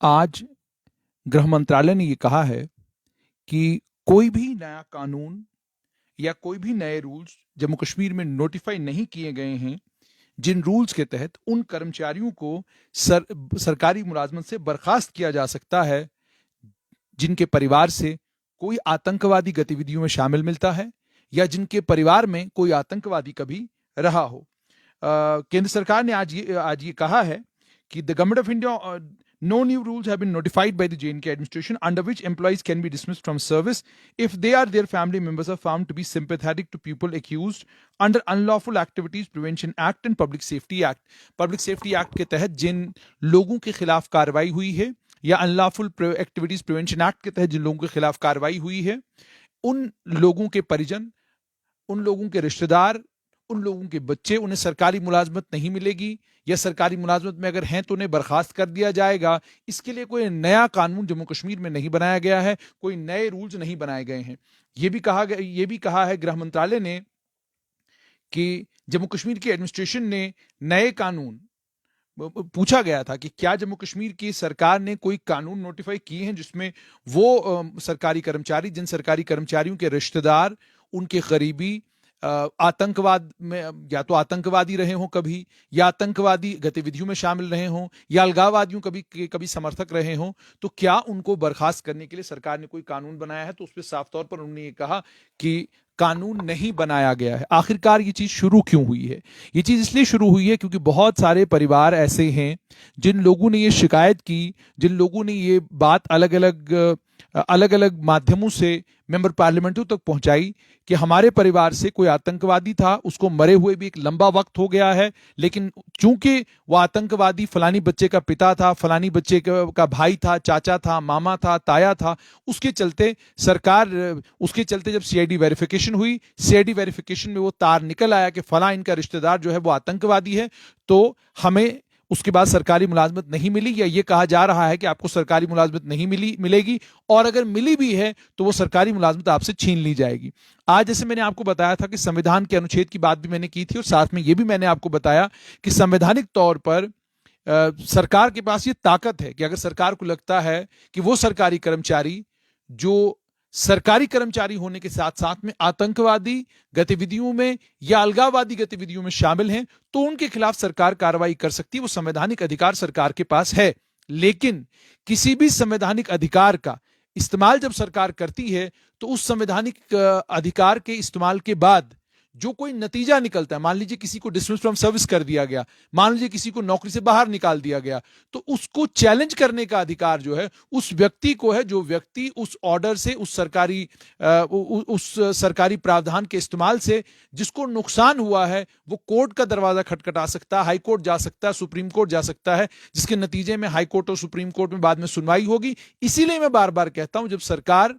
आज गृह मंत्रालय ने ये कहा है कि कोई भी नया कानून या कोई भी नए रूल्स जम्मू कश्मीर में नोटिफाई नहीं किए गए हैं, जिन रूल्स के तहत उन कर्मचारियों को सरकारी मुलाजमत से बर्खास्त किया जा सकता है जिनके परिवार से कोई आतंकवादी गतिविधियों में शामिल मिलता है या जिनके परिवार में कोई आतंकवादी कभी रहा हो। केंद्र सरकार ने आज ये कहा है कि the government of India no new rules have been notified by the J&K administration under which employees can be dismissed from service if they or their family members are found to be sympathetic to people accused under Unlawful Activities Prevention Act and Public Safety Act. Public Safety Act के तहत जिन लोगों के खिलाफ कार्रवाई हुई है या unlawful activities prevention act के तहत जिन लोगों के खिलाफ कार्रवाई हुई है, उन लोगों के परिजन, उन लोगों के रिश्तेदार, उन लोगों के बच्चे, उन्हें सरकारी मुलाजमत नहीं मिलेगी या सरकारी मुलाजमत में अगर हैं तो उन्हें बर्खास्त कर दिया जाएगा। इसके लिए कोई नया कानून जम्मू कश्मीर में नहीं बनाया गया है, कोई नए रूल्स नहीं बनाए गए हैं। ये भी कहा है गृह मंत्रालय ने कि जम्मू कश्मीर की एडमिनिस्ट्रेशन ने नए कानून, पूछा गया था कि क्या जम्मू कश्मीर की सरकार ने कोई कानून नोटिफाई किए हैं जिसमें वो सरकारी कर्मचारी, जिन सरकारी कर्मचारियों के रिश्तेदार, उनके करीबी आतंकवाद में या तो आतंकवादी रहे हों कभी, या आतंकवादी गतिविधियों में शामिल रहे हों, या अलगाववादियों कभी समर्थक रहे हों, तो क्या उनको बर्खास्त करने के लिए सरकार ने कोई कानून बनाया है? तो उस पर साफ तौर पर उन्होंने ये कहा कि कानून नहीं बनाया गया है। आखिरकार ये चीज शुरू क्यों हुई है? ये चीज इसलिए शुरू हुई है क्योंकि बहुत सारे परिवार ऐसे हैं जिन लोगों ने ये शिकायत की, जिन लोगों ने ये बात अलग अलग माध्यमों से मेंबर पार्लियामेंटों तक पहुंचाई कि हमारे परिवार से कोई आतंकवादी था, उसको मरे हुए भी एक लंबा वक्त हो गया है, लेकिन चूंकि वो आतंकवादी फलानी बच्चे का पिता था, फलानी बच्चे का भाई था, चाचा था, मामा था, ताया था, उसके चलते जब सीआईडी वेरिफिकेशन हुई, सीआईडी वेरिफिकेशन में वो तार निकल आया कि फला इनका रिश्तेदार जो है वो आतंकवादी है, तो हमें उसके बाद सरकारी मुलाजमत नहीं मिली, या ये कहा जा रहा है कि आपको सरकारी मुलाजमत नहीं मिलेगी, और अगर मिली भी है तो वो सरकारी मुलाजमत आपसे छीन ली जाएगी। आज जैसे मैंने आपको बताया था कि संविधान के अनुच्छेद की बात भी मैंने की थी, और साथ में ये भी मैंने आपको बताया कि संवैधानिक तौर पर सरकार के पास ये ताकत है कि अगर सरकार को लगता है कि वो सरकारी कर्मचारी जो सरकारी कर्मचारी होने के साथ साथ में आतंकवादी गतिविधियों में या अलगाववादी गतिविधियों में शामिल हैं, तो उनके खिलाफ सरकार कार्रवाई कर सकती है। वो संवैधानिक अधिकार सरकार के पास है। लेकिन किसी भी संवैधानिक अधिकार का इस्तेमाल जब सरकार करती है तो उस संवैधानिक अधिकार के इस्तेमाल के बाद जो कोई नतीजा निकलता है, मान लीजिए किसी को डिसमिस फ्रॉम सर्विस कर दिया गया, मान लीजिए किसी को नौकरी से बाहर निकाल दिया गया, तो उसको चैलेंज करने का अधिकार जो है उस व्यक्ति को है, जो व्यक्ति उस ऑर्डर से, उस सरकारी प्रावधान के इस्तेमाल से जिसको नुकसान हुआ है, वो कोर्ट का दरवाजा खटखटा सकता है, हाई कोर्ट जा सकता है, सुप्रीम कोर्ट जा सकता है, जिसके नतीजे में हाई कोर्ट और सुप्रीम कोर्ट में बाद में सुनवाई होगी। इसीलिए मैं बार बार कहता हूं, जब सरकार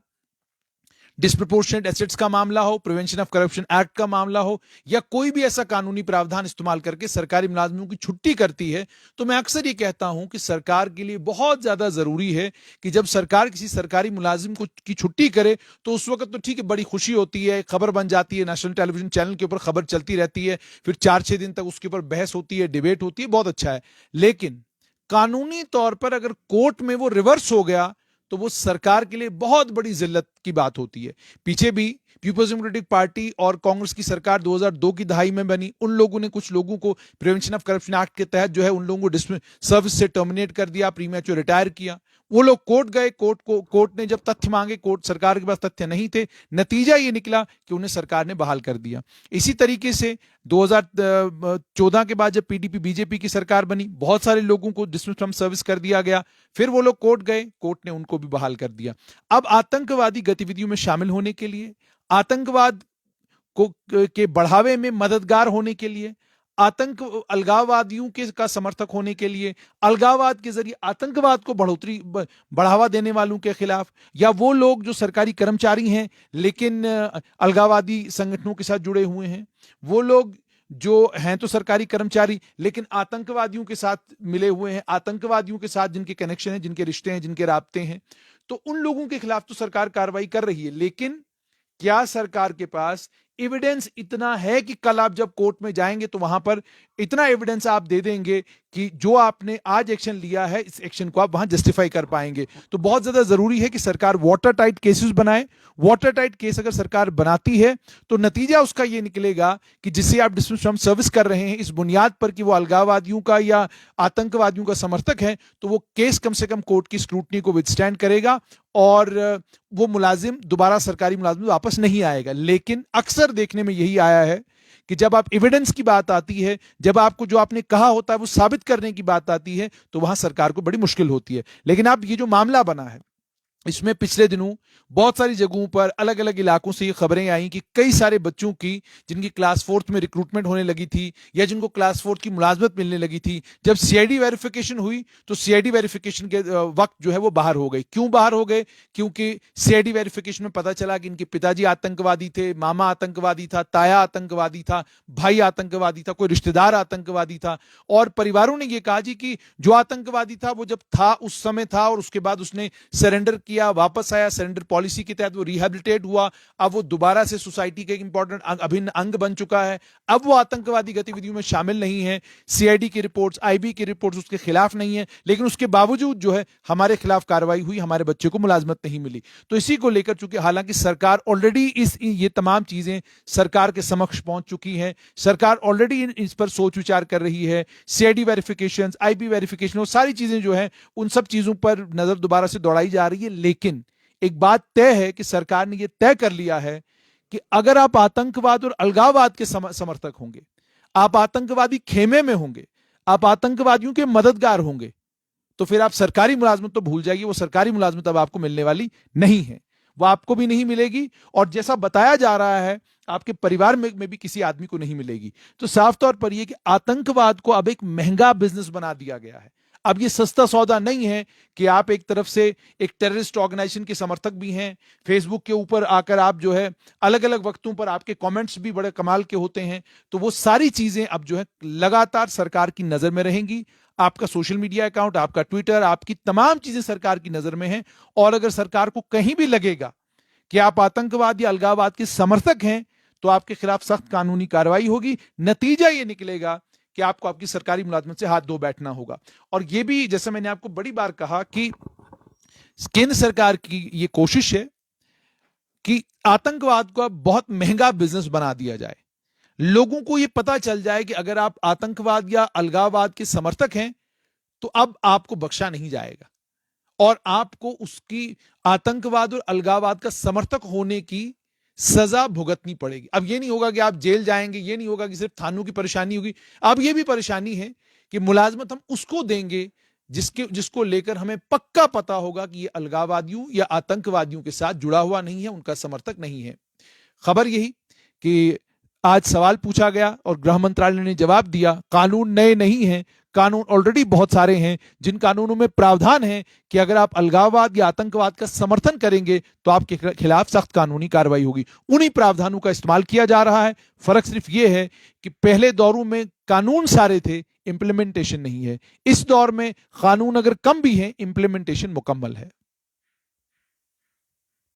डिस्प्रपोर्शनेट एसेट्स का मामला हो, प्रिवेंशन ऑफ करप्शन एक्ट का मामला हो, या कोई भी ऐसा कानूनी प्रावधान इस्तेमाल करके सरकारी मुलाजमों की छुट्टी करती है, तो मैं अक्सर ये कहता हूं कि सरकार के लिए बहुत ज्यादा जरूरी है कि जब सरकार किसी सरकारी मुलाजिम की छुट्टी करे तो उस वक्त तो ठीक है, बड़ी खुशी होती है, खबर बन जाती है, नेशनल टेलीविजन चैनल के ऊपर खबर चलती रहती है, फिर 4-6 दिन तक उसके ऊपर बहस होती है, डिबेट होती है, बहुत अच्छा है। लेकिन कानूनी तौर पर अगर कोर्ट में वो रिवर्स हो गया तो वो सरकार के लिए बहुत बड़ी जिल्लत की बात होती है। पीछे भी पीपल्स डेमोक्रेटिक पार्टी और कांग्रेस की सरकार 2002 की दहाई में बनी, उन लोगों ने कुछ लोगों को प्रिवेंशन ऑफ करप्शन एक्ट के तहत जो है उन लोगों को सर्विस से टर्मिनेट कर दिया, प्रीमैच्योर रिटायर किया। वो लोग कोर्ट गए, कोर्ट ने जब तथ्य मांगे, कोर्ट सरकार के पास तथ्य नहीं थे, नतीजा ये निकला कि उन्हें सरकार ने बहाल कर दिया। इसी तरीके से 2014 के बाद जब पीडीपी बीजेपी की सरकार बनी, बहुत सारे लोगों को डिसमिस फ्रॉम सर्विस कर दिया गया, फिर वो लोग कोर्ट गए, कोर्ट ने उनको भी बहाल कर दिया। अब आतंकवादी गतिविधियों में शामिल होने के लिए, आतंकवाद के बढ़ावे में मददगार होने के लिए, अलगाववादियों का समर्थक होने के लिए, अलगाववाद के जरिए आतंकवाद को बढ़ावा देने वालों के खिलाफ, या वो लोग जो सरकारी कर्मचारी हैं लेकिन अलगाववादी संगठनों के साथ जुड़े हुए हैं, वो लोग जो हैं तो सरकारी कर्मचारी लेकिन आतंकवादियों के साथ मिले हुए हैं, आतंकवादियों के साथ जिनके कनेक्शन हैं, जिनके रिश्ते हैं, जिनके राब्ते हैं, तो उन लोगों के खिलाफ तो सरकार कार्रवाई कर रही है। लेकिन क्या सरकार के पास एविडेंस इतना है कि कल आप जब कोर्ट में जाएंगे तो वहां पर इतना एविडेंस आप दे देंगे कि जो आपने आज एक्शन लिया है इस एक्शन को आप वहां जस्टिफाई कर पाएंगे। तो बहुत ज्यादा जरूरी है कि सरकार वाटर टाइट केसेस बनाए। वाटर टाइट केस अगर सरकार बनाती है तो नतीजा उसका यह निकलेगा कि जिसे आप डिस्टेंस फ्रॉम सर्विस कर रहे हैं इस बुनियाद पर कि वो अलगाववादियों का या आतंकवादियों का समर्थक है, तो वो केस कम से कम कोर्ट की स्क्रूटनी को विथस्टैंड करेगा और वो मुलाजिम दोबारा सरकारी मुलाजिम वापस नहीं आएगा। लेकिन अक्सर देखने में यही आया है कि जब आप एविडेंस की बात आती है, जब आपको जो आपने कहा होता है वो साबित करने की बात आती है, तो वहां सरकार को बड़ी मुश्किल होती है। लेकिन अब ये जो मामला बना है इसमें पिछले दिनों बहुत सारी जगहों पर अलग अलग इलाकों से ये खबरें आई कि कई सारे बच्चों की जिनकी क्लास 4th में रिक्रूटमेंट होने लगी थी या जिनको क्लास 4th की मुलाजमत मिलने लगी थी, जब सीआईडी वेरिफिकेशन हुई तो सीआईडी वेरिफिकेशन के वक्त जो है वो बाहर हो गए। क्यों बाहर हो गए? क्योंकि सीआईडी वेरिफिकेशन में पता चला कि इनके पिताजी आतंकवादी थे, मामा आतंकवादी था, ताया आतंकवादी था, भाई आतंकवादी था, कोई रिश्तेदार आतंकवादी था। और परिवारों ने यह कहा जी कि जो आतंकवादी था वो जब था उस समय था और उसके बाद उसने सरेंडर किया, वापस आया, सरेंडर पॉलिसी के तहत वो रिहैबिलिटेट हुआ, अब वो दोबारा से सोसाइटी के एक इंपॉर्टेंट अभिन्न अंग बन चुका है, अब वो आतंकवादी गतिविधियों में शामिल नहीं है। सीआईडी की रिपोर्ट्स, आईबी की रिपोर्ट्स उसके खिलाफ नहीं है, लेकिन उसके बावजूद जो है हमारे खिलाफ कार्रवाई हुई, हमारे बच्चे को मुलाजमत नहीं मिली। तो इसी को लेकर चूंकि हालांकि सरकार ऑलरेडी ये तमाम चीजें सरकार के समक्ष पहुंच चुकी हैं, सरकार ऑलरेडी इस पर सोच विचार कर रही है, सीआईडी वेरिफिकेशन, आईबी वेरिफिकेशन, वो सारी चीजें जो है उन सब चीजों पर नजर दोबारा से दौड़ाई जा रही है। लेकिन एक बात तय है कि सरकार ने यह तय कर लिया है कि अगर आप आतंकवाद और अलगाववाद के समर्थक होंगे, आप आतंकवादी खेमे में होंगे, आप आतंकवादियों के मददगार होंगे, तो फिर आप सरकारी मुलाजमत तो भूल जाइए, वो सरकारी मुलाजमत अब आपको मिलने वाली नहीं है, वो आपको भी नहीं मिलेगी और जैसा बताया जा रहा है आपके परिवार में भी किसी आदमी को नहीं मिलेगी। तो साफ तौर पर यह कि आतंकवाद को अब एक महंगा बिजनेस बना दिया गया है। अब ये सस्ता सौदा नहीं है कि आप एक तरफ से एक टेररिस्ट ऑर्गेनाइजेशन के समर्थक भी हैं, फेसबुक के ऊपर आकर आप जो है अलग अलग वक्तों पर आपके कमेंट्स भी बड़े कमाल के होते हैं, तो वो सारी चीजें अब जो है लगातार सरकार की नजर में रहेंगी। आपका सोशल मीडिया अकाउंट, आपका ट्विटर, आपकी तमाम चीजें सरकार की नजर में हैं और अगर सरकार को कहीं भी लगेगा कि आप आतंकवाद या अलगाववाद के समर्थक हैं तो आपके खिलाफ सख्त कानूनी कार्रवाई होगी। नतीजा यह निकलेगा कि आपको आपकी सरकारी मुलाजमत से हाथ धो बैठना होगा। और यह भी जैसे मैंने आपको बड़ी बार कहा कि केंद्र सरकार की यह कोशिश है कि आतंकवाद को बहुत महंगा बिजनेस बना दिया जाए, लोगों को यह पता चल जाए कि अगर आप आतंकवाद या अलगाववाद के समर्थक हैं तो अब आपको बख्शा नहीं जाएगा और आपको उसकी आतंकवाद और अलगाववाद का समर्थक होने की सजा भुगतनी पड़ेगी। अब यह नहीं होगा कि आप जेल जाएंगे, यह नहीं होगा कि सिर्फ थानों की परेशानी होगी, अब यह भी परेशानी है कि मुलाजमत हम उसको देंगे जिसको लेकर हमें पक्का पता होगा कि यह अलगाववादियों या आतंकवादियों के साथ जुड़ा हुआ नहीं है, उनका समर्थक नहीं है। खबर यही कि आज सवाल पूछा गया और गृह मंत्रालय ने जवाब दिया, कानून नए नहीं हैं, कानून ऑलरेडी बहुत सारे हैं, जिन कानूनों में प्रावधान है कि अगर आप अलगाववाद या आतंकवाद का समर्थन करेंगे तो आपके खिलाफ सख्त कानूनी कार्रवाई होगी। उन्हीं प्रावधानों का इस्तेमाल किया जा रहा है। फर्क सिर्फ यह है कि पहले दौरों में कानून सारे थे, इंप्लीमेंटेशन नहीं है। इस दौर में कानून अगर कम भी है, इंप्लीमेंटेशन मुकम्मल है।